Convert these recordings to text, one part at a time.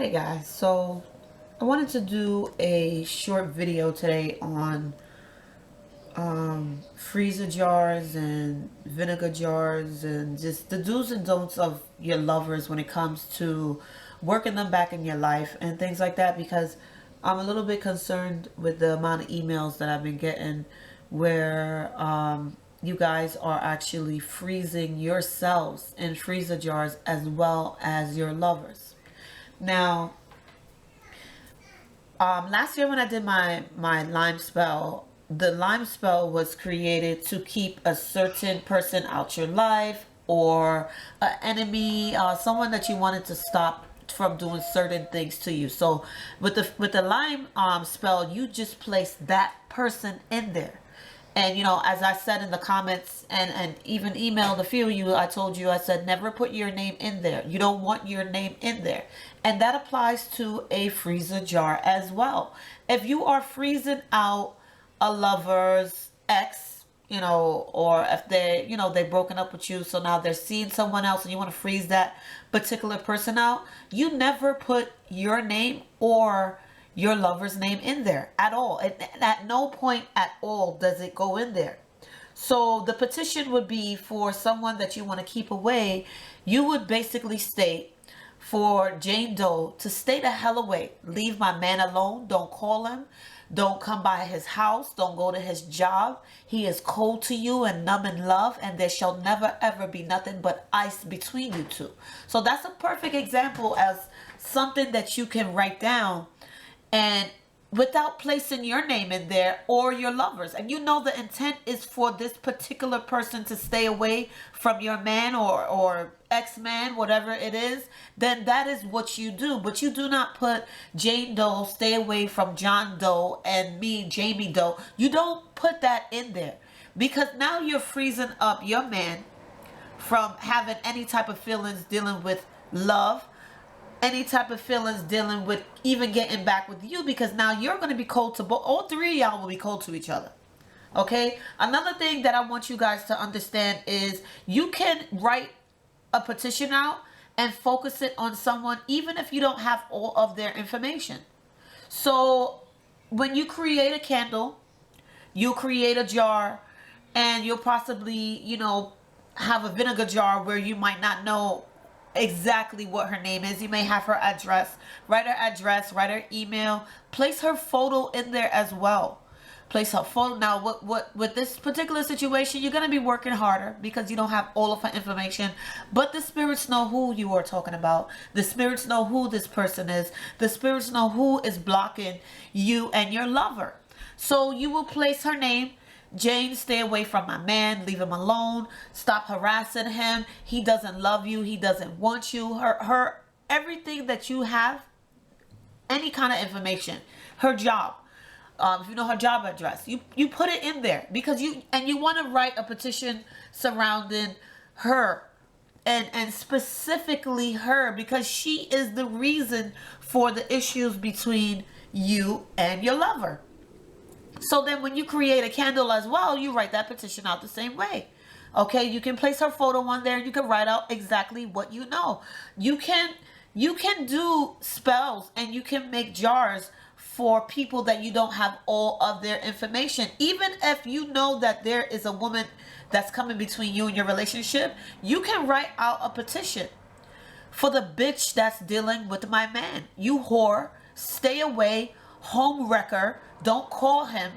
Hey guys, so I wanted to do a short video today on freezer jars and vinegar jars and just the do's and don'ts of your lovers when it comes to working them back in your life and things like that, because I'm a little bit concerned with the amount of emails that I've been getting where you guys are actually freezing yourselves in freezer jars as well as your lovers. Now, last year when I did my Lyme spell, the Lyme spell was created to keep a certain person out your life, or an enemy, someone that you wanted to stop from doing certain things to you. So with the Lyme spell, you just place that person in there. And, you know, as I said in the comments and even emailed a few of you, I told you, I said, never put your name in there. You don't want your name in there. And that applies to a freezer jar as well. If you are freezing out a lover's ex, you know, or if they, you know, they've broken up with you, so now they're seeing someone else and you want to freeze that particular person out, you never put your name or your lover's name in there at all. At no point at all does it go in there. So the petition would be for someone that you want to keep away. You would basically state for Jane Doe to stay the hell away. Leave my man alone. Don't call him. Don't come by his house. Don't go to his job. He is cold to you and numb in love, and there shall never ever be nothing but ice between you two. So that's a perfect example as something that you can write down, and without placing your name in there or your lovers. And you know the intent is for this particular person to stay away from your man or ex-man, whatever it is, then that is what you do. But you do not put Jane Doe, stay away from John Doe, and me, Jamie Doe. You don't put that in there, because now you're freezing up your man from having any type of feelings dealing with love, any type of feelings dealing with even getting back with you, because now you're going to be cold to both. All three of y'all will be cold to each other. Okay, another thing that I want you guys to understand is you can write a petition out and focus it on someone even if you don't have all of their information. So when you create a candle, you create a jar, and you'll possibly, you know, have a vinegar jar where you might not know exactly what her name is. You may have her address, write her email, place her photo in there as well. Place her photo. Now, what with this particular situation, you're going to be working harder because you don't have all of her information, but the spirits know who you are talking about. The spirits know who this person is. The spirits know who is blocking you and your lover. So you will place her name. Jane, stay away from my man. Leave him alone. Stop harassing him. He doesn't love you. He doesn't want you. Her everything that you have, any kind of information, her job. If you know her job address, you put it in there, because you want to write a petition surrounding her, and specifically her, because she is the reason for the issues between you and your lover. So then when you create a candle as well, you write that petition out the same way. Okay, you can place her photo on there. You can write out exactly what you know. You can do spells, and you can make jars for people that you don't have all of their information. Even if you know that there is a woman that's coming between you and your relationship, you can write out a petition for the bitch that's dealing with my man. You whore, stay away, home wrecker, don't call him,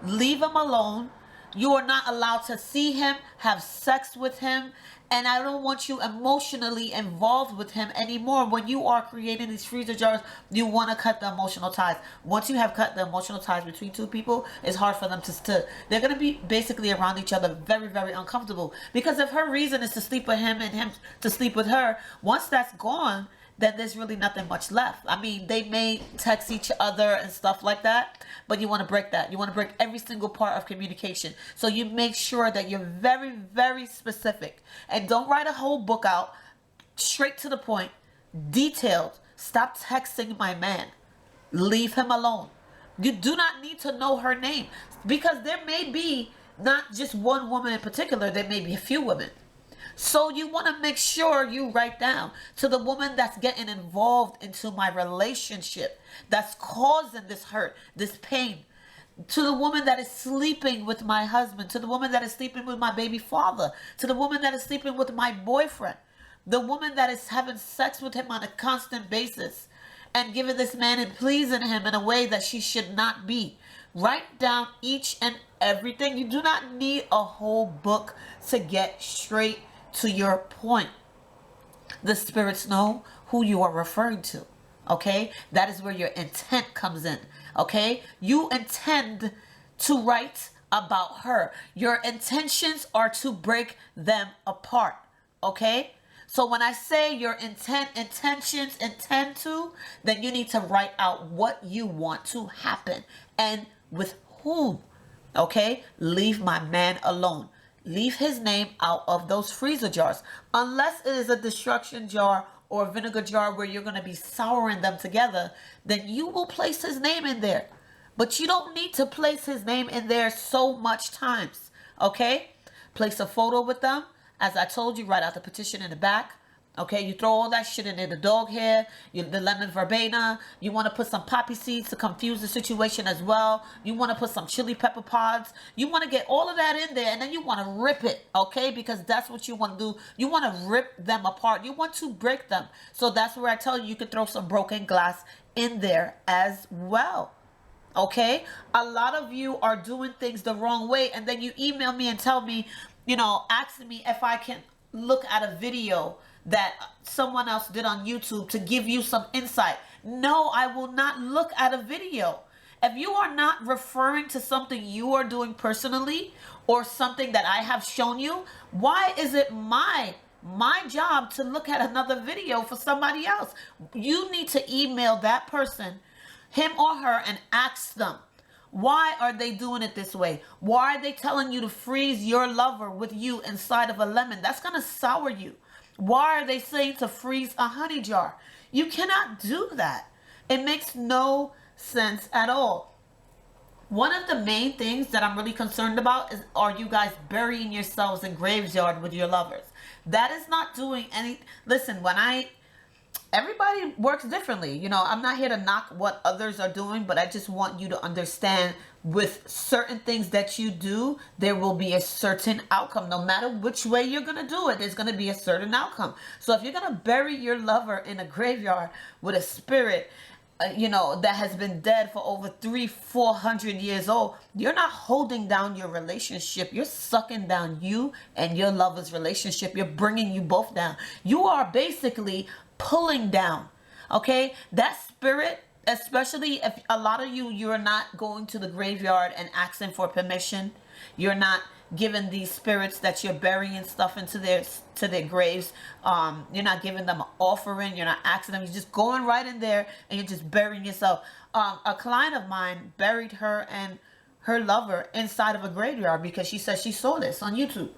leave him alone. You are not allowed to see him, have sex with him, and I don't want you emotionally involved with him anymore. When you are creating these freezer jars, you want to cut the emotional ties. Once you have cut the emotional ties between two people, it's hard for them to they're going to be basically around each other very, very uncomfortable. Because if her reason is to sleep with him and him to sleep with her, once that's gone, then there's really nothing much left. I mean, they may text each other and stuff like that, but you want to break that. You want to break every single part of communication. So you make sure that you're very, very specific. And don't write a whole book out. Straight to the point. Detailed. Stop texting my man. Leave him alone. You do not need to know her name, because there may be not just one woman in particular. There may be a few women. So you want to make sure you write down to the woman that's getting involved into my relationship, that's causing this hurt, this pain, to the woman that is sleeping with my husband, to the woman that is sleeping with my baby father, to the woman that is sleeping with my boyfriend, the woman that is having sex with him on a constant basis and giving this man and pleasing him in a way that she should not be. Write down each and everything. You do not need a whole book to get straight to your point. The spirits know who you are referring to. Okay, that is where your intent comes in. Okay, you intend to write about her. Your intentions are to break them apart. Okay, so when I say your intentions intend to, then you need to write out what you want to happen and with whom. Okay, leave my man alone. Leave his name out of those freezer jars, unless it is a destruction jar or a vinegar jar where you're going to be souring them together. Then you will place his name in there, but you don't need to place his name in there so much times. Okay, place a photo with them. As I told you, write out the petition in the back. Okay, you throw all that shit in there, the dog hair, the lemon verbena. You want to put some poppy seeds to confuse the situation as well. You want to put some chili pepper pods. You want to get all of that in there, and then you want to rip it, okay? Because that's what you want to do. You want to rip them apart. You want to break them. So that's where I tell you can throw some broken glass in there as well. Okay? A lot of you are doing things the wrong way, and then you email me and tell me, asking me if I can look at a video that someone else did on YouTube to give you some insight. No, I will not look at a video. If you are not referring to something you are doing personally or something that I have shown you, why is it my job to look at another video for somebody else? You need to email that person, him or her, and ask them, why are they doing it this way? Why are they telling you to freeze your lover with you inside of a lemon? That's going to sour you. Why are they saying to freeze a honey jar? You cannot do that. It makes no sense at all. One of the main things that I'm really concerned about is, are you guys burying yourselves in graveyard with your lovers? That is not doing any. Listen, everybody works differently. I'm not here to knock what others are doing, but I just want you to understand, with certain things that you do, there will be a certain outcome. No matter which way you're going to do it, there's going to be a certain outcome. So if you're going to bury your lover in a graveyard with a spirit, that has been dead for over 300-400 years old, you're not holding down your relationship. You're sucking down you and your lover's relationship. You're bringing you both down. You are basically pulling down. Okay, that spirit, especially if a lot of you're not going to the graveyard and asking for permission. You're not giving these spirits that you're burying stuff into their graves. You're not giving them an offering. You're not asking them. You're just going right in there and you're just burying yourself. A client of mine buried her and her lover inside of a graveyard because she said she saw this on YouTube.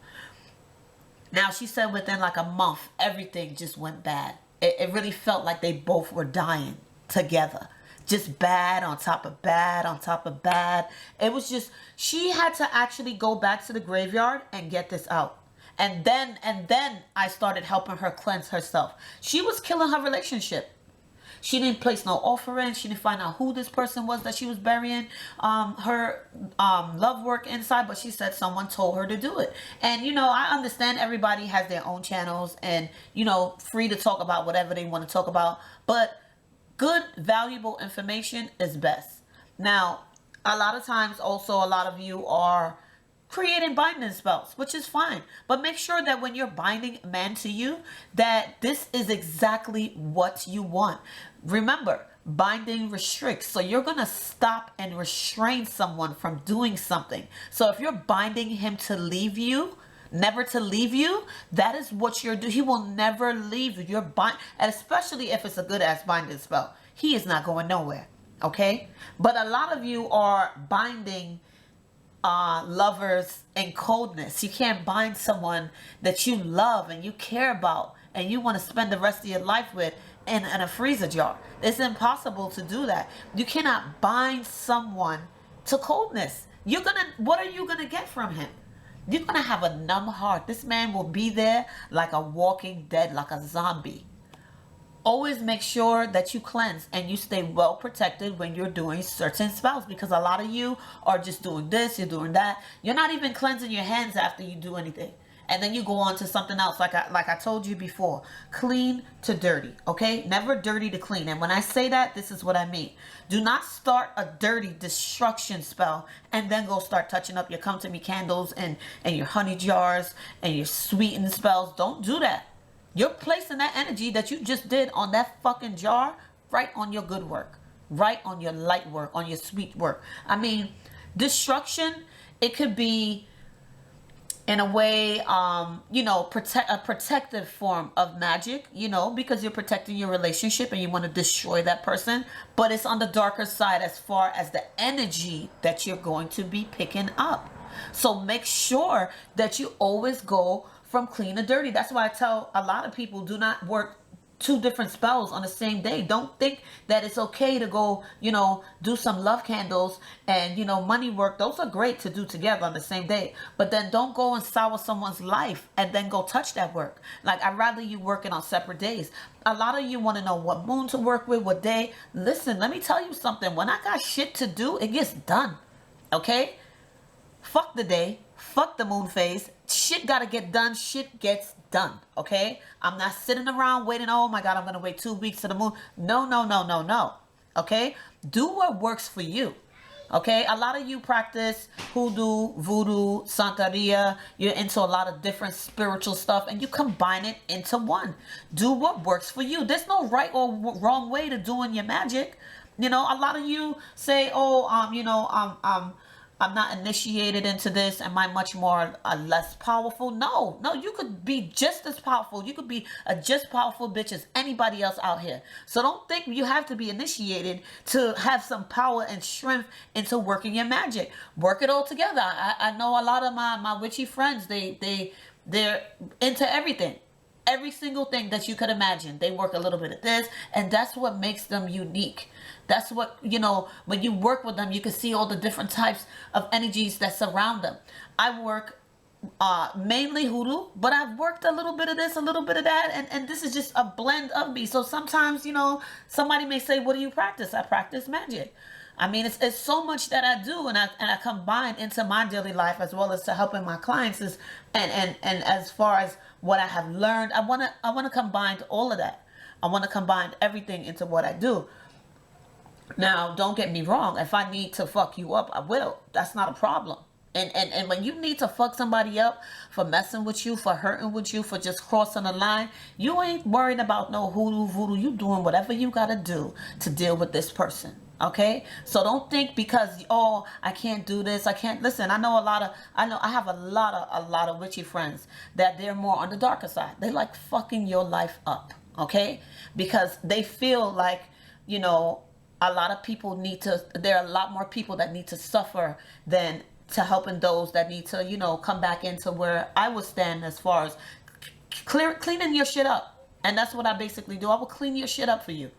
Now she said within like a month, everything just went bad. It really felt like they both were dying together. Just bad on top of bad on top of bad. It was just, she had to actually go back to the graveyard and get this out. And then I started helping her cleanse herself. She was killing her relationship. She didn't place no offering. She didn't find out who this person was that she was burying her love work inside, but she said someone told her to do it. And I understand everybody has their own channels and free to talk about whatever they want to talk about, but good, valuable information is best. Now, a lot of times also a lot of you are creating binding spells, which is fine. But make sure that when you're binding a man to you, that this is exactly what you want. Remember, binding restricts. So you're going to stop and restrain someone from doing something. So if you're binding him to leave you, never to leave you, that is what you're doing. He will never leave you. You're especially if it's a good ass binding spell. He is not going nowhere. Okay? But a lot of you are binding lovers in coldness. You can't bind someone that you love and you care about and you want to spend the rest of your life with in a freezer jar. It's impossible to do that. You cannot bind someone to coldness. What are you gonna get from him? you're going to have a numb heart. This man will be there like a walking dead, like a zombie. Always make sure that you cleanse and you stay well protected when you're doing certain spells, because a lot of you are just doing this, you're doing that. You're not even cleansing your hands after you do anything. And then you go on to something else, like I told you before. Clean to dirty, okay? Never dirty to clean. And when I say that, this is what I mean. Do not start a dirty destruction spell and then go start touching up your come to me candles and your honey jars and your sweetened spells. Don't do that. You're placing that energy that you just did on that fucking jar right on your good work, right on your light work, on your sweet work. I mean, destruction, it could be in a way, you know, a protective form of magic, you know, because you're protecting your relationship and you want to destroy that person. But it's on the darker side as far as the energy that you're going to be picking up. So make sure that you always go from clean to dirty. That's why I tell a lot of people, do not work 2 different spells on the same day. Don't think that it's okay to go, you know, do some love candles and, you know, money work. Those are great to do together on the same day. But then don't go and sour someone's life and then go touch that work. Like, I'd rather you work it on separate days. A lot of you want to know what moon to work with, what day. Listen, let me tell you something. When I got shit to do, it gets done. Okay? Fuck the day. Fuck the moon phase. Shit gotta get done. Shit gets done. Okay? I'm not sitting around waiting. Oh my God, I'm gonna wait 2 weeks to the moon. No, no, no, no, no. Okay? Do what works for you. Okay? A lot of you practice hoodoo, voodoo, santeria. You're into a lot of different spiritual stuff and you combine it into one. Do what works for you. There's no right or wrong way to doing your magic. You know, a lot of you say, oh, you know, I'm not initiated into this. Am I much more less powerful? No, you could be just as powerful. You could be a just powerful bitch as anybody else out here. So don't think you have to be initiated to have some power and strength into working your magic. Work it all together. I know a lot of my witchy friends, they're into everything. Every single thing that you could imagine. They work a little bit of this, and that's what makes them unique. That's what, you know, when you work with them, you can see all the different types of energies that surround them. I work mainly hoodoo, but I've worked a little bit of this, a little bit of that, and this is just a blend of me. So sometimes, you know, somebody may say, what do you practice? I practice magic. I mean, it's so much that I do, and I combine into my daily life as well as to helping my clients. And as far as what I have learned, I wanna combine all of that. I want to combine everything into what I do. Now, don't get me wrong. If I need to fuck you up, I will. That's not a problem. And when you need to fuck somebody up for messing with you, for hurting with you, for just crossing the line, you ain't worried about no hoodoo, voodoo. You doing whatever you got to do to deal with this person. Okay? So don't think because, oh, I can't do this. I can't. Listen, I have a lot of witchy friends that they're more on the darker side. They like fucking your life up. Okay? Because they feel like, you know, a lot of people there are a lot more people that need to suffer than to helping those that need to, you know, come back into where I would stand as far as cleaning your shit up. And that's what I basically do. I will clean your shit up for you.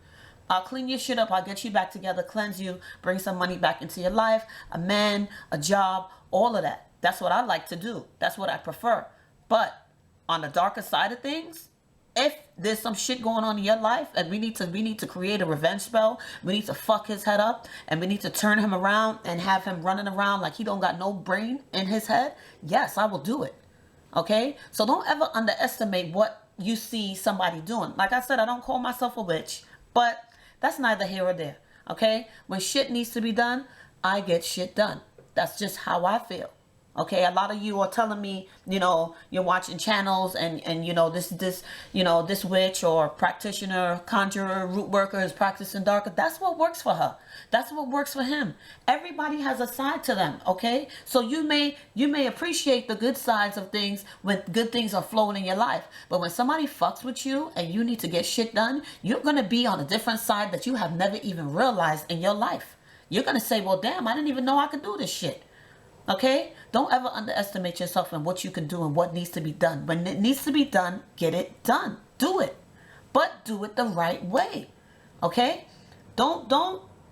I'll clean your shit up. I'll get you back together, cleanse you, bring some money back into your life, a man, a job, all of that. That's what I like to do. That's what I prefer. But on the darker side of things, if there's some shit going on in your life and we need to create a revenge spell, we need to fuck his head up and we need to turn him around and have him running around like he don't got no brain in his head, yes, I will do it. Okay? So don't ever underestimate what you see somebody doing. Like I said, I don't call myself a witch, but that's neither here or there. Okay? When shit needs to be done, I get shit done. That's just how I feel. Okay, a lot of you are telling me, you know, you're watching channels and you know, this witch or practitioner, conjurer, root worker is practicing darker. That's what works for her. That's what works for him. Everybody has a side to them, okay? So you may appreciate the good sides of things when good things are flowing in your life. But when somebody fucks with you and you need to get shit done, you're going to be on a different side that you have never even realized in your life. You're going to say, well, damn, I didn't even know I could do this shit. Okay? Don't ever underestimate yourself and what you can do and what needs to be done. When it needs to be done, get it done. Do it. But do it the right way. Okay? Don't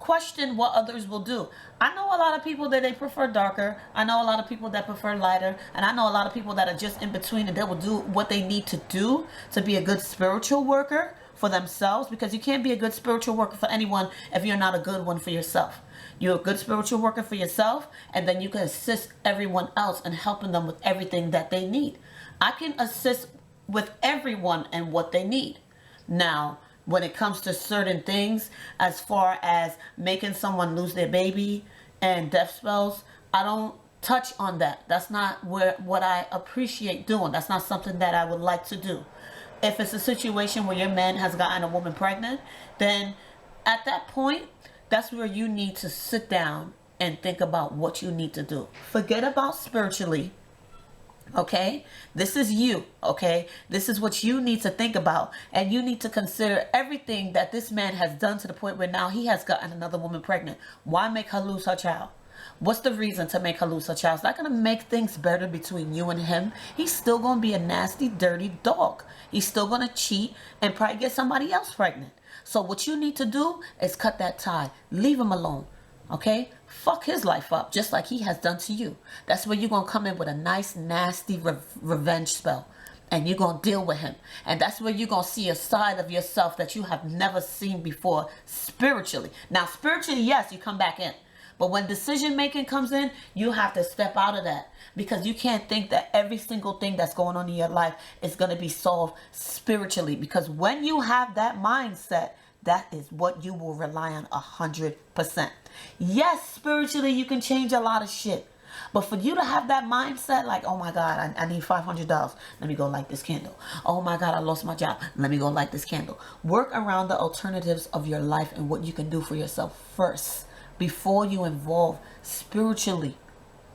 question what others will do. I know a lot of people that they prefer darker. I know a lot of people that prefer lighter. And I know a lot of people that are just in between, and they will do what they need to do to be a good spiritual worker for themselves, because you can't be a good spiritual worker for anyone if you're not a good one for yourself. You're a good spiritual worker for yourself, and then you can assist everyone else in helping them with everything that they need. I can assist with everyone and what they need. Now, when it comes to certain things, as far as making someone lose their baby and death spells, I don't touch on that. That's not what I appreciate doing. That's not something that I would like to do. If it's a situation where your man has gotten a woman pregnant, then at that point, that's where you need to sit down and think about what you need to do. Forget about spiritually. Okay, this is you. Okay, this is what you need to think about, and you need to consider everything that this man has done to the point where now he has gotten another woman pregnant. Why make her lose her child? What's the reason to make her lose her child? It's not going to make things better between you and him. He's still going to be a nasty, dirty dog. He's still going to cheat and probably get somebody else pregnant. So what you need to do is cut that tie. Leave him alone. Okay? Fuck his life up just like he has done to you. That's where you're going to come in with a nice, nasty revenge spell. And you're going to deal with him. And that's where you're going to see a side of yourself that you have never seen before spiritually. Now, spiritually, yes, you come back in. But when decision making comes in, you have to step out of that. Because you can't think that every single thing that's going on in your life is going to be solved spiritually. Because when you have that mindset, that is what you will rely on 100%. Yes, spiritually, you can change a lot of shit. But for you to have that mindset, like, oh my God, I need $500. Let me go light this candle. Oh my God, I lost my job. Let me go light this candle. Work around the alternatives of your life and what you can do for yourself first before you involve spiritually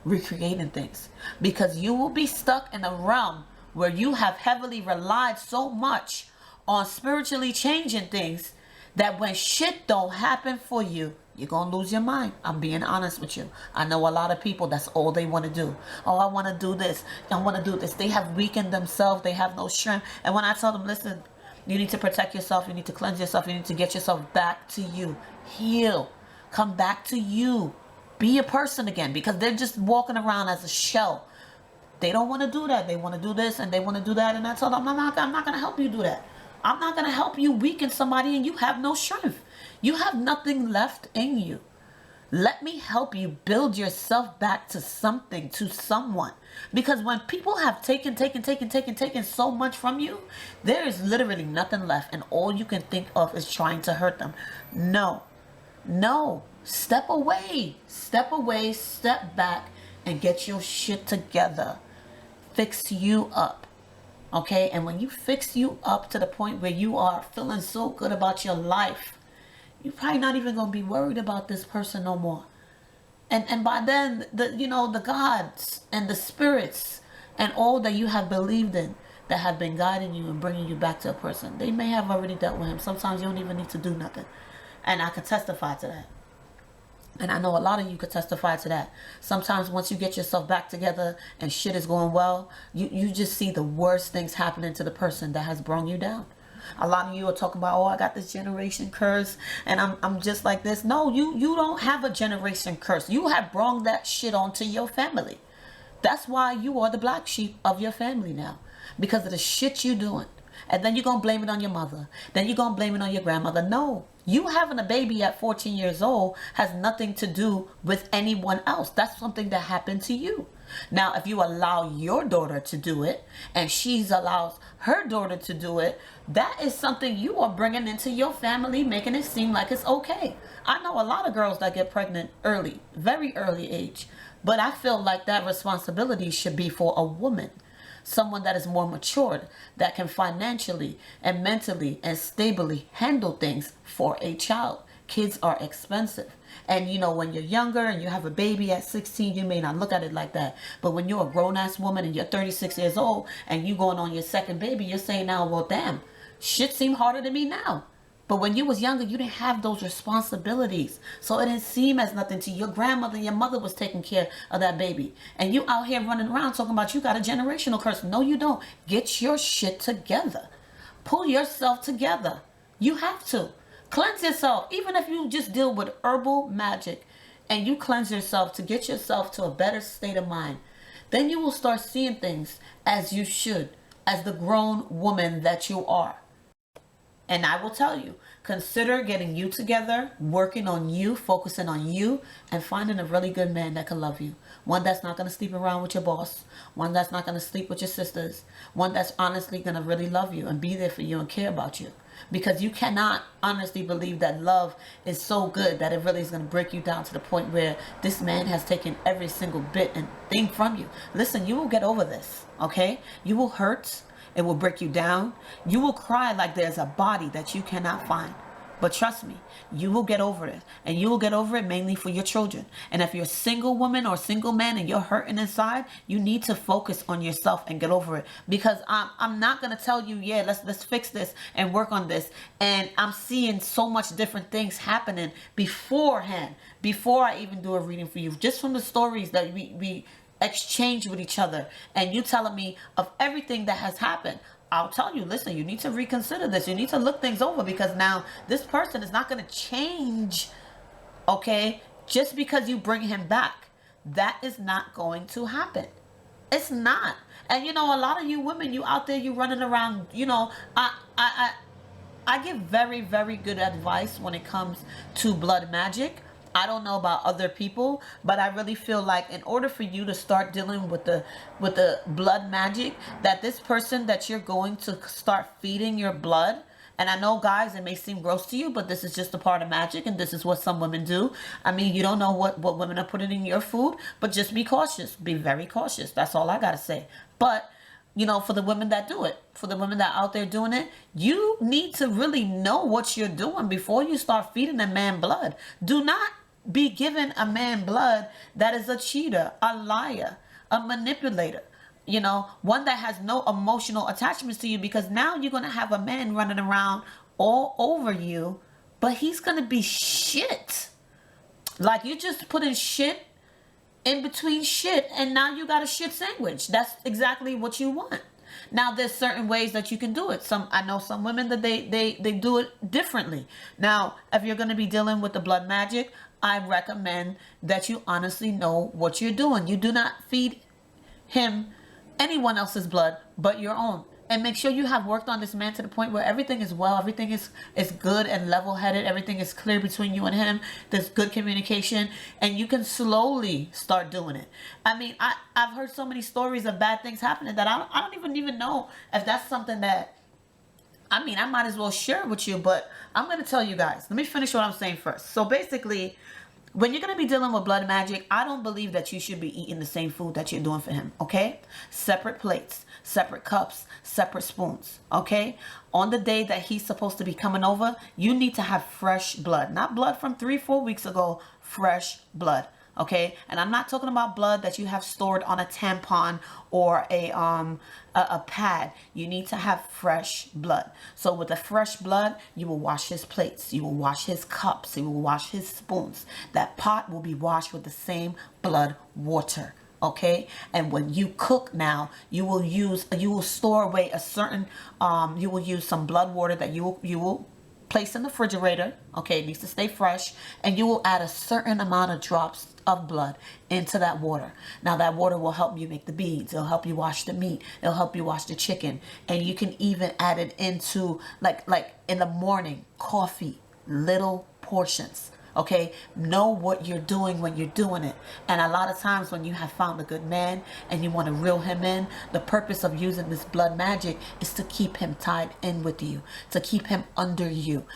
recreating things. Because you will be stuck in a realm where you have heavily relied so much on spiritually changing things that when shit don't happen for you, you're going to lose your mind. I'm being honest with you. I know a lot of people, that's all they want to do. Oh, I want to do this. I want to do this. They have weakened themselves. They have no strength. And when I tell them, listen, you need to protect yourself. You need to cleanse yourself. You need to get yourself back to you. Heal. Come back to you. Be a person again, because they're just walking around as a shell. They don't want to do that. They want to do this and they want to do that. And I told them, I'm not going to help you do that. I'm not going to help you weaken somebody and you have no strength. You have nothing left in you. Let me help you build yourself back to something, to someone. Because when people have taken so much from you, there is literally nothing left. And all you can think of is trying to hurt them. No. Step away. Step back and get your shit together. Fix you up. Okay, and when you fix you up to the point where you are feeling so good about your life, you're probably not even going to be worried about this person no more. And by then, the gods and the spirits and all that you have believed in that have been guiding you and bringing you back to a person, they may have already dealt with him. Sometimes you don't even need to do nothing. And I can testify to that. And I know a lot of you could testify to that. Sometimes once you get yourself back together and shit is going well, you just see the worst things happening to the person that has brought you down. A lot of you are talking about, oh, I got this generation curse and I'm just like this. No, you don't have a generation curse. You have brought that shit onto your family. That's why you are the black sheep of your family now. Because of the shit you doing. And then you're going to blame it on your mother. Then you're going to blame it on your grandmother. No. You having a baby at 14 years old has nothing to do with anyone else. That's something that happened to you. Now, if you allow your daughter to do it and she allows her daughter to do it, that is something you are bringing into your family, making it seem like it's okay. I know a lot of girls that get pregnant early, very early age, but I feel like that responsibility should be for a woman. Someone that is more matured, that can financially and mentally and stably handle things for a child. Kids are expensive. And when you're younger and you have a baby at 16, you may not look at it like that. But when you're a grown-ass woman and you're 36 years old and you're going on your second baby, you're saying now, well, damn, shit seem harder to me now. But when you was younger, you didn't have those responsibilities. So it didn't seem as nothing to you. Your grandmother and your mother was taking care of that baby. And you out here running around talking about you got a generational curse. No, you don't. Get your shit together. Pull yourself together. You have to. Cleanse yourself. Even if you just deal with herbal magic and you cleanse yourself to get yourself to a better state of mind, then you will start seeing things as you should, as the grown woman that you are. And I will tell you, consider getting you together, working on you, focusing on you, and finding a really good man that can love you. One that's not going to sleep around with your boss. One that's not going to sleep with your sisters. One that's honestly going to really love you and be there for you and care about you. Because you cannot honestly believe that love is so good that it really is going to break you down to the point where this man has taken every single bit and thing from you. Listen, you will get over this, okay? You will hurt. It will break you down. You will cry like there's a body that you cannot find. But trust me, you will get over it. And you will get over it mainly for your children. And if you're a single woman or single man and you're hurting inside, you need to focus on yourself and get over it. Because I'm not going to tell you, yeah, let's fix this and work on this. And I'm seeing so much different things happening beforehand, before I even do a reading for you. Just from the stories that we exchange with each other, and you telling me of everything that has happened, I'll tell you, listen, you need to reconsider this. You need to look things over, because now this person is not going to change, okay, just because you bring him back. That is not going to happen. It's not. And you know, a lot of you women, you out there, you running around, you know, I give very, very good advice when it comes to blood magic. I don't know about other people, but I really feel like in order for you to start dealing with the blood magic, that this person that you're going to start feeding your blood, and I know, guys, it may seem gross to you, but this is just a part of magic, and this is what some women do. I mean, you don't know what women are putting in your food, but just be cautious. Be very cautious. That's all I got to say. But you know, for the women that do it, for the women that are out there doing it, you need to really know what you're doing before you start feeding a man blood. Do not be giving a man blood that is a cheater, a liar, a manipulator, you know, one that has no emotional attachments to you, because now you're going to have a man running around all over you, but he's going to be shit. Like, you just put in shit in between shit, and now you got a shit sandwich. That's exactly what you want. Now, there's certain ways that you can do it. I know some women that they do it differently. Now, if you're going to be dealing with the blood magic, I recommend that you honestly know what you're doing. You do not feed him anyone else's blood but your own. And make sure you have worked on this man to the point where everything is well, everything is good and level-headed, everything is clear between you and him. There's good communication, and you can slowly start doing it. I mean, I've heard so many stories of bad things happening that I don't even know if that's something that, I mean, I might as well share it with you, but I'm going to tell you guys. Let me finish what I'm saying first. So basically, when you're going to be dealing with blood magic, I don't believe that you should be eating the same food that you're doing for him, okay? Separate plates, separate cups, separate spoons, okay? On the day that he's supposed to be coming over, you need to have fresh blood. Not blood from 3-4 weeks ago, fresh blood, okay? And I'm not talking about blood that you have stored on a tampon or a pad. You need to have fresh blood. So with the fresh blood, you will wash his plates, you will wash his cups, you will wash his spoons. That pot will be washed with the same blood water, okay? And when you cook now, you will store away a certain you will use some blood water that you will place in the refrigerator, okay? It needs to stay fresh, and you will add a certain amount of drops of blood into that water. Now that water will help you make the beads, it'll help you wash the meat, it'll help you wash the chicken, and you can even add it into like in the morning, coffee, little portions. Okay, know what you're doing when you're doing it. And a lot of times when you have found a good man and you want to reel him in, the purpose of using this blood magic is to keep him tied in with you, to keep him under you.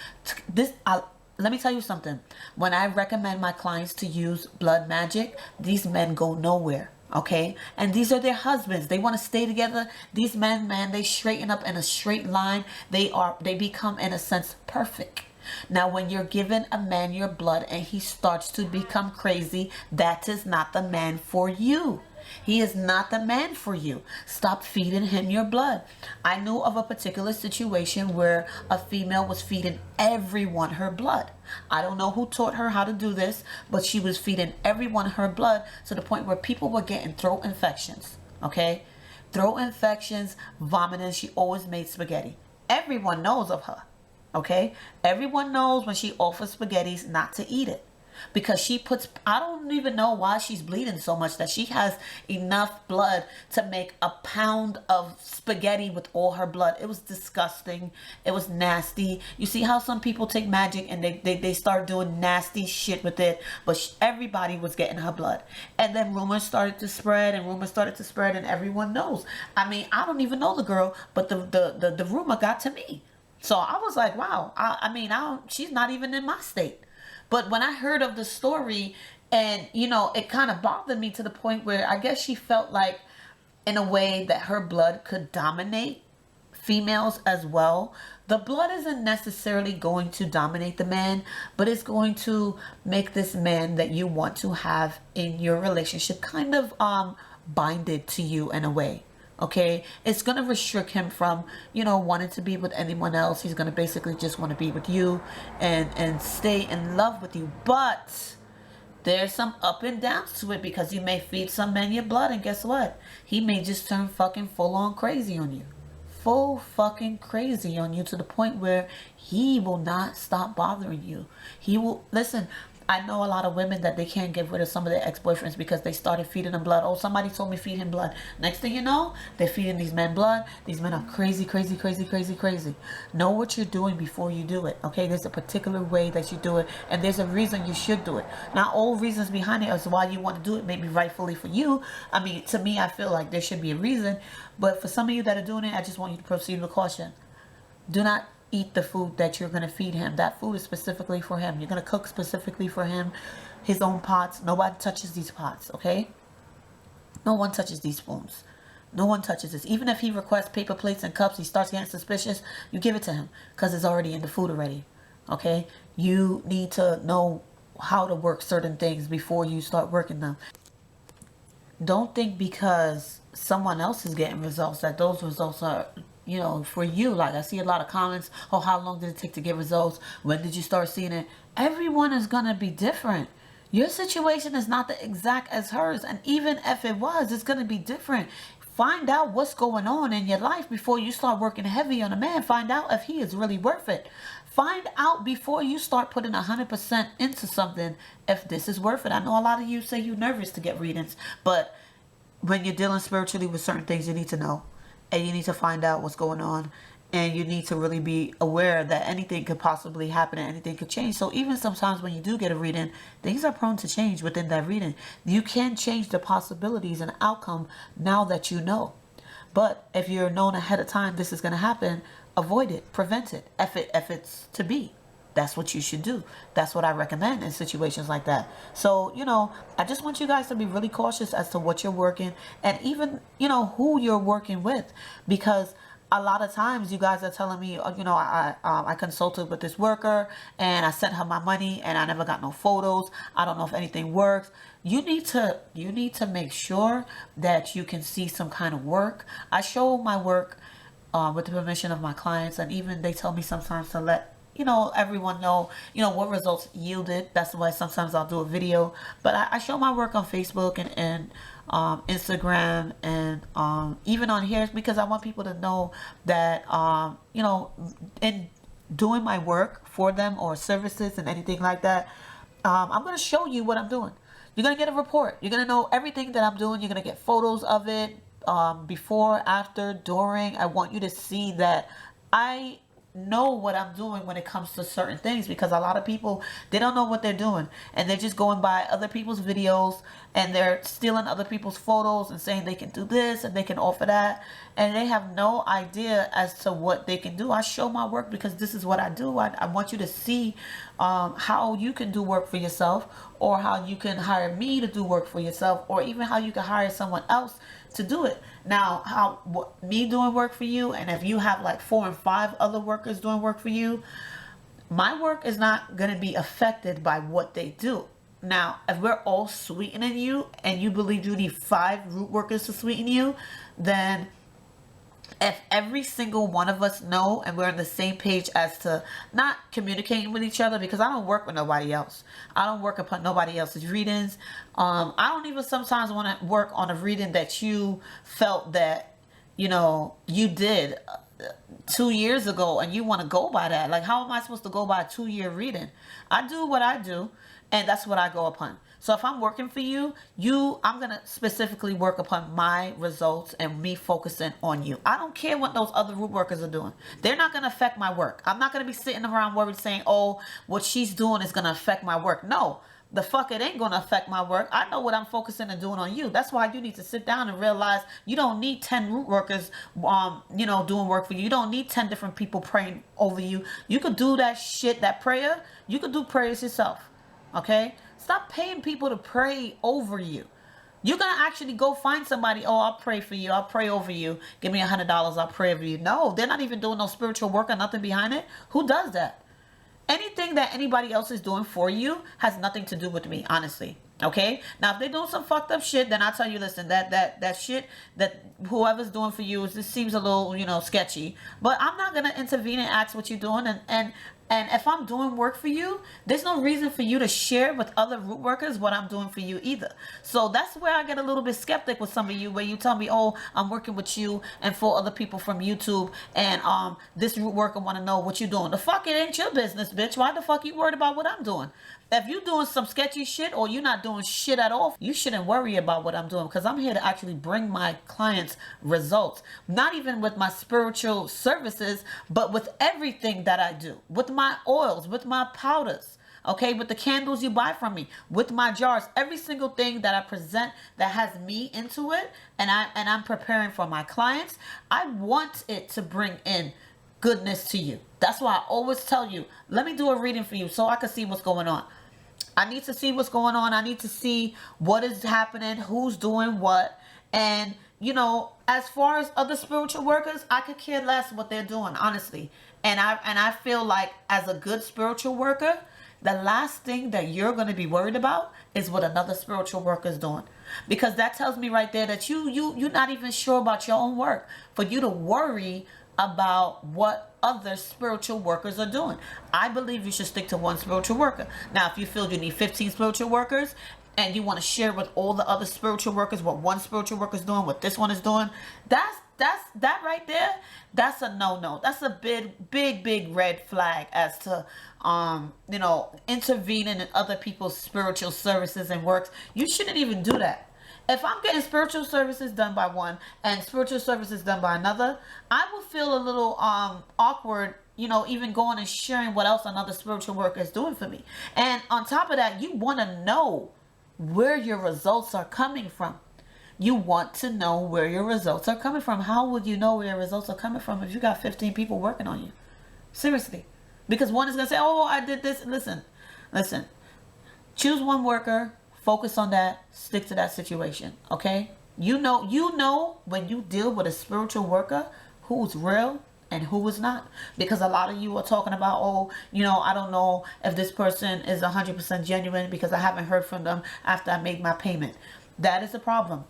Let me tell you something. When I recommend my clients to use blood magic, these men go nowhere. Okay, and these are their husbands. They want to stay together. These men, man, they straighten up in a straight line. They become, in a sense, perfect. Now, when you're giving a man your blood and he starts to become crazy, that is not the man for you. He is not the man for you. Stop feeding him your blood. I knew of a particular situation where a female was feeding everyone her blood. I don't know who taught her how to do this, but she was feeding everyone her blood to the point where people were getting throat infections. Okay? Throat infections, vomiting. She always made spaghetti. Everyone knows of her. Okay, everyone knows when she offers spaghettis not to eat it, because she puts, I don't even know why she's bleeding so much, that she has enough blood to make a pound of spaghetti with all her blood. It was disgusting. It was nasty. You see how some people take magic and they start doing nasty shit with it, but everybody was getting her blood. And then rumors started to spread, and everyone knows. I mean, I don't even know the girl, but the rumor got to me. So I was like, wow. I mean, she's not even in my state. But when I heard of the story, and, you know, it kind of bothered me to the point where I guess she felt like, in a way, that her blood could dominate females as well. The blood isn't necessarily going to dominate the man, but it's going to make this man that you want to have in your relationship kind of binded to you in a way. Okay, it's going to restrict him from, you know, wanting to be with anyone else. He's going to basically just want to be with you and stay in love with you. But there's some up and downs to it, because you may feed some man your blood, and guess what? He may just turn fucking full on crazy on you. Full fucking crazy on you, to the point where he will not stop bothering you. He will, listen, I know a lot of women that they can't get rid of some of their ex-boyfriends because they started feeding them blood. Oh, somebody told me feed him blood. Next thing you know, they're feeding these men blood. These men are crazy, crazy, crazy, crazy, crazy. Know what you're doing before you do it, okay? There's a particular way that you do it, and there's a reason you should do it. Not all reasons behind it is why you want to do it, maybe rightfully for you. I mean, to me, I feel like there should be a reason. But for some of you that are doing it, I just want you to proceed with caution. Do not eat the food that you're going to feed him. That food is specifically for him. You're going to cook specifically for him, his own pots. Nobody touches these pots, okay? No one touches these spoons. No one touches this. Even if he requests paper plates and cups, he starts getting suspicious, you give it to him, because it's already in the food already, okay? You need to know how to work certain things before you start working them. Don't think because someone else is getting results that those results are, you know, for you. Like, I see a lot of comments, oh, how long did it take to get results? When did you start seeing it? Everyone is going to be different. Your situation is not the exact as hers. And even if it was, it's going to be different. Find out what's going on in your life before you start working heavy on a man. Find out if he is really worth it. Find out before you start putting 100% into something if this is worth it. I know a lot of you say you're nervous to get readings, but when you're dealing spiritually with certain things, you need to know. And you need to find out what's going on. And you need to really be aware that anything could possibly happen and anything could change. So even sometimes when you do get a reading, things are prone to change within that reading. You can change the possibilities and outcome now that you know. But if you're known ahead of time this is going to happen, avoid it, prevent it, if it's to be. That's what you should do. That's what I recommend in situations like that. So, you know, I just want you guys to be really cautious as to what you're working, and even, you know, who you're working with. Because a lot of times you guys are telling me, you know, I consulted with this worker and I sent her my money and I never got no photos. I don't know if anything works. You need to make sure that you can see some kind of work. I show my work with the permission of my clients, and even they tell me sometimes to let, you know, everyone know, you know, what results yielded. That's why sometimes I'll do a video. But I show my work on Facebook and Instagram, and even on here, because I want people to know that, you know, in doing my work for them or services and anything like that, I'm going to show you what I'm doing. You're going to get a report. You're going to know everything that I'm doing. You're going to get photos of it, before, after, during. I want you to see that I know what I'm doing when it comes to certain things, because a lot of people, they don't know what they're doing, and they're just going by other people's videos, and they're stealing other people's photos and saying they can do this and they can offer that, and they have no idea as to what they can do. I show my work because this is what I do. I want you to see how you can do work for yourself, or how you can hire me to do work for yourself, or even how you can hire someone else to do it. Now, me doing work for you, and if you have like 4 and 5 other workers doing work for you, my work is not going to be affected by what they do. Now, if we're all sweetening you and you believe you need 5 root workers to sweeten you, then if every single one of us know and we're on the same page as to not communicating with each other, because I don't work with nobody else. I don't work upon nobody else's readings. I don't even sometimes want to work on a reading that you felt that, you know, you did 2 years ago and you want to go by that. Like, how am I supposed to go by a 2-year reading? I do what I do, and that's what I go upon. So if I'm working for you, I'm going to specifically work upon my results and me focusing on you. I don't care what those other root workers are doing. They're not going to affect my work. I'm not going to be sitting around worried saying, oh, what she's doing is going to affect my work. No, the fuck it ain't going to affect my work. I know what I'm focusing and doing on you. That's why you need to sit down and realize you don't need 10 root workers, doing work for you. You don't need 10 different people praying over you. You could do that shit, that prayer. You could do prayers yourself. Okay? Stop paying people to pray over you. You're going to actually go find somebody, oh, I'll pray for you. I'll pray over you. Give me $100. I'll pray over you. No, they're not even doing no spiritual work or nothing behind it. Who does that? Anything that anybody else is doing for you has nothing to do with me, honestly. Okay? Now, if they're doing some fucked up shit, then I'll tell you, listen, that shit that whoever's doing for you, this seems a little, sketchy. But I'm not going to intervene and ask what you're doing. And if I'm doing work for you, there's no reason for you to share with other root workers what I'm doing for you either. So that's where I get a little bit skeptic with some of you, where you tell me, oh, I'm working with you and for other people from YouTube, and this root worker want to know what you're doing. The fuck, it ain't your business, bitch. Why the fuck you worried about what I'm doing? If you doing some sketchy shit or you're not doing shit at all, you shouldn't worry about what I'm doing, because I'm here to actually bring my clients results. Not even with my spiritual services, but with everything that I do. With my oils, with my powders, okay, with the candles you buy from me, with my jars, every single thing that I present that has me into it, and I'm preparing for my clients, I want it to bring in goodness to you. That's why I always tell you, let me do a reading for you so I can see what's going on. I need to see what's going on. I need to see what is happening, who's doing what. And, as far as other spiritual workers, I could care less what they're doing, honestly. And I feel like, as a good spiritual worker, the last thing that you're going to be worried about is what another spiritual worker is doing. Because that tells me right there that you're not even sure about your own work, for you to worry about what other spiritual workers are doing. I believe you should stick to one spiritual worker. Now, if you feel you need 15 spiritual workers and you want to share with all the other spiritual workers what one spiritual worker is doing, what this one is doing, that right there, that's a no-no. That's a big red flag as to intervening in other people's spiritual services and works. You shouldn't even do that. If I'm getting spiritual services done by one and spiritual services done by another, I will feel a little awkward, even going and sharing what else another spiritual worker is doing for me. And on top of that, you want to know where your results are coming from. You want to know where your results are coming from. How would you know where your results are coming from if you got 15 people working on you? Seriously. Because one is going to say, oh, I did this. Listen. Choose one worker. Focus on that. Stick to that situation. Okay? You know when you deal with a spiritual worker who's real and who is not. Because a lot of you are talking about, oh, I don't know if this person is 100% genuine because I haven't heard from them after I made my payment. That is a problem.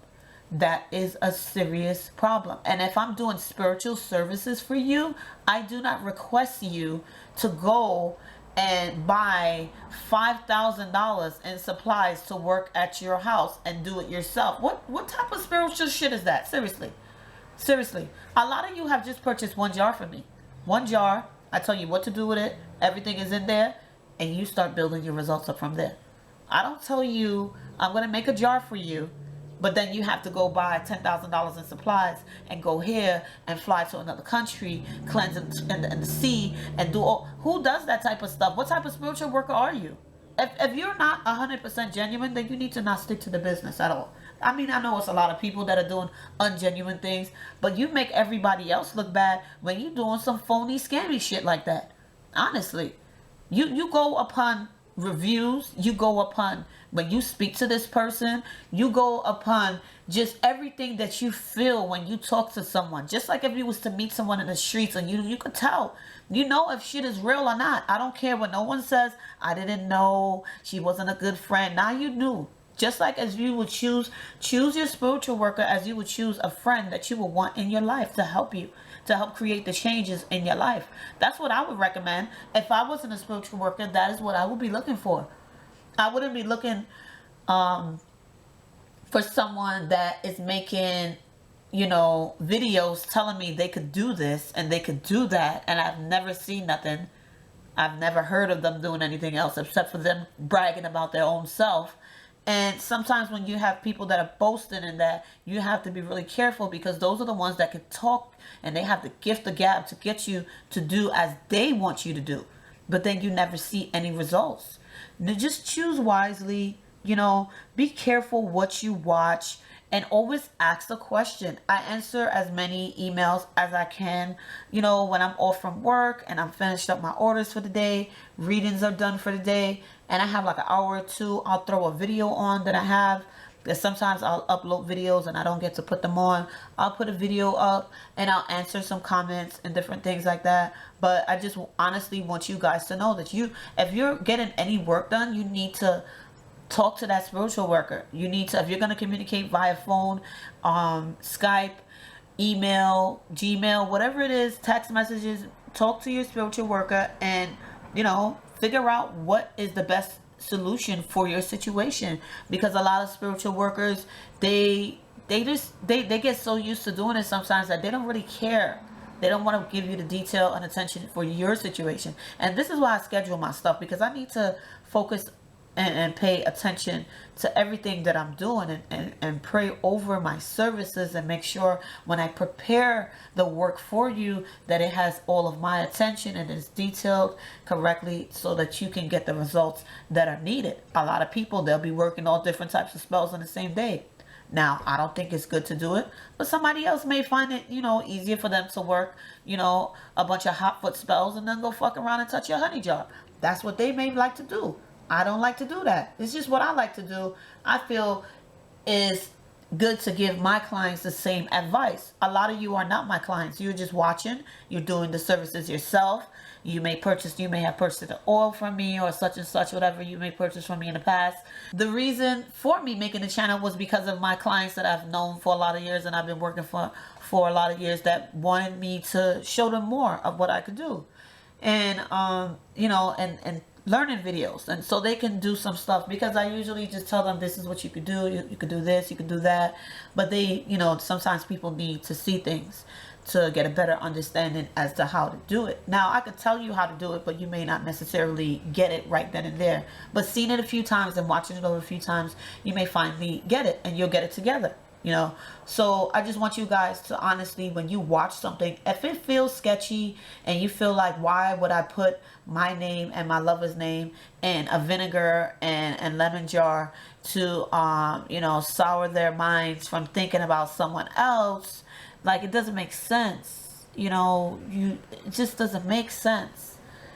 That is a serious problem. And if I'm doing spiritual services for you, I do not request you to go and buy $5,000 in supplies to work at your house and do it yourself. What type of spiritual shit is that? Seriously. A lot of you have just purchased one jar from me. One jar. I tell you what to do with it. Everything is in there. And you start building your results up from there. I don't tell you I'm going to make a jar for you, but then you have to go buy $10,000 in supplies and go here and fly to another country, cleanse in the sea, and do all. Who does that type of stuff? What type of spiritual worker are you? If you're not 100% genuine, then you need to not stick to the business at all. I mean, I know it's a lot of people that are doing ungenuine things, but you make everybody else look bad when you're doing some phony, scammy shit like that. Honestly, you go upon reviews, you go upon when you speak to this person, you go upon just everything that you feel when you talk to someone. Just like if you was to meet someone in the streets and you could tell, if shit is real or not. I don't care what no one says. I didn't know, she wasn't a good friend. Now you knew. Just like as you would choose your spiritual worker as you would choose a friend that you would want in your life to help you, to help create the changes in your life. That's what I would recommend. If I wasn't a spiritual worker, that is what I would be looking for. I wouldn't be looking for someone that is making you know, videos telling me they could do this and they could do that, and I've never seen nothing. I've never heard of them doing anything else except for them bragging about their own self. And sometimes when you have people that are boasting in that, you have to be really careful, because those are the ones that can talk and they have the gift of gab to get you to do as they want you to do. But then you never see any results. Now just choose wisely, you know, be careful what you watch, and always ask a question. I answer as many emails as I can, you know, when I'm off from work and I'm finished up my orders for the day, readings are done for the day, and I have like an hour or two, I'll throw a video on that I have. Because sometimes I'll upload videos and I don't get to put them on. I'll put a video up and I'll answer some comments and different things like that. But I just honestly want you guys to know that if you're getting any work done, you need to talk to that spiritual worker. You need to, if you're going to communicate via phone, Skype, email, Gmail, whatever it is, text messages, talk to your spiritual worker and, you know, figure out what is the best solution for your situation. Because a lot of spiritual workers, they get so used to doing it sometimes that they don't really care. They don't want to give you the detail and attention for your situation. And this is why I schedule my stuff, because I need to focus and pay attention to everything that I'm doing, and pray over my services and make sure when I prepare the work for you that it has all of my attention and is detailed correctly so that you can get the results that are needed. A lot of people, they'll be working all different types of spells on the same day. Now, I don't think it's good to do it, but somebody else may find it, you know, easier for them to work, you know, a bunch of hot foot spells and then go fuck around and touch your honey jar. That's what they may like to do. I don't like to do that. It's just what I like to do. I feel is good to give my clients the same advice. A lot of you are not my clients. You're just watching. You're doing the services yourself. You may have purchased the oil from me or such and such, whatever you may purchase from me in the past. The reason for me making the channel was because of my clients that I've known for a lot of years and I've been working for a lot of years, that wanted me to show them more of what I could do. And, you know, and learning videos, and so they can do some stuff, because I usually just tell them this is what you could do. You could do this, you could do that, but they, you know, sometimes people need to see things to get a better understanding as to how to do it. Now, I could tell you how to do it, but you may not necessarily get it right then and there. But seeing it a few times and watching it over a few times, you may finally get it, and you'll get it together. You know, so I just want you guys to honestly, when you watch something, if it feels sketchy and you feel like, why would I put my name and my lover's name in a vinegar and lemon jar to, you know, sour their minds from thinking about someone else? Like, it doesn't make sense. You know, it just doesn't make sense.